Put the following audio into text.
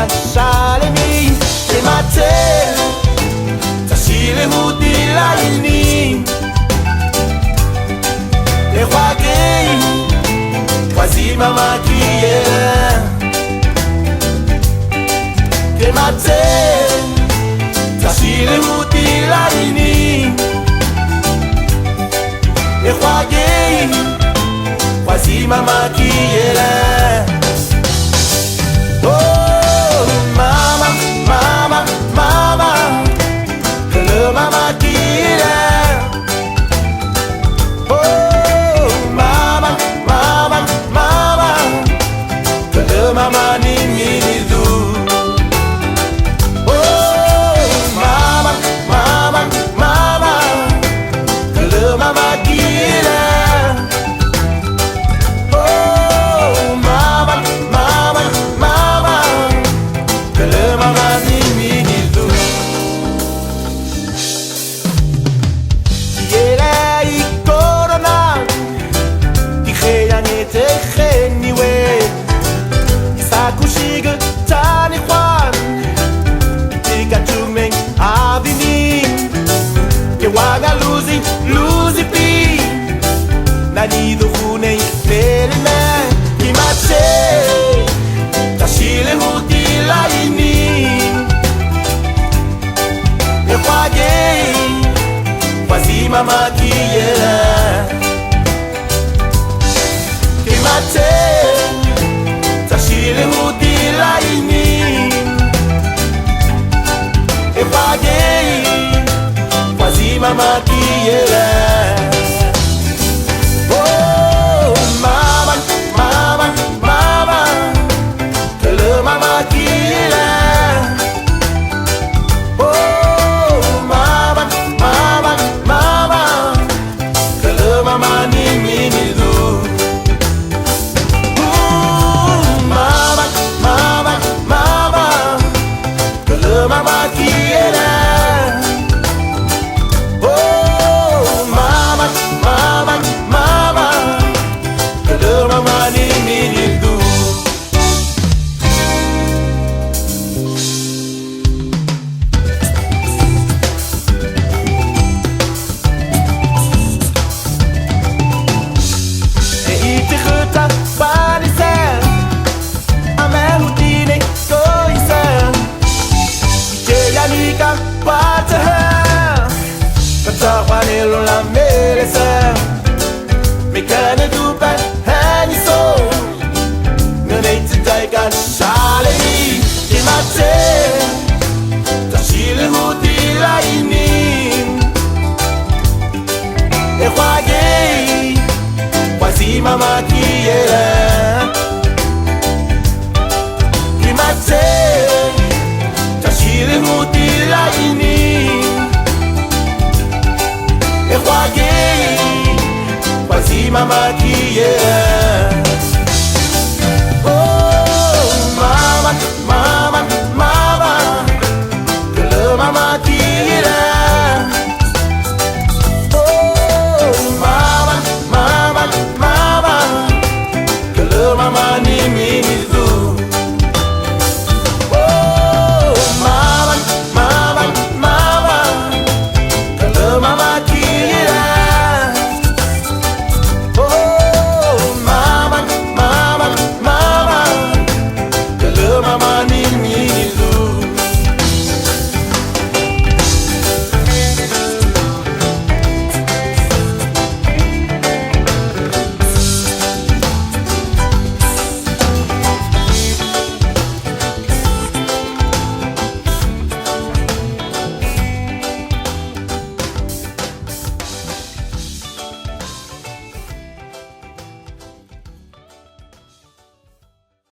shalemi ke mate tashile hudi laini e wage wazima makie ke mate tashile hudi laini e wage wazima makie. Oh, mama, mama, mama, hello, mama, kira. Oh, mama, mama, mama, hello, mama, ni minizu. Oh, mama, mama, mama, hello, mama, kira. Waga luzi pi nani do hunei pelme ki mate tashile hudi laini e wage wazima makie ki mate tashile hudi laini e wage mama kiela. Oh mama, mama, mama, hello mama kiela. Oh mama, mama, mama, hello mama ni minizu. Mama, mama, mama, hello mama kiela. La merece me cane du ban hani so no need to take a shali ki mate tashile hudi laini e wage wazima makie ki mate tashile hudi laini e wage wazima makie. Oh mama, mama, mama, hello mama kira. Oh mama, mama, mama, hello mama ni minizu. Oh mama, mama, mama, hello mama kira. Mama ni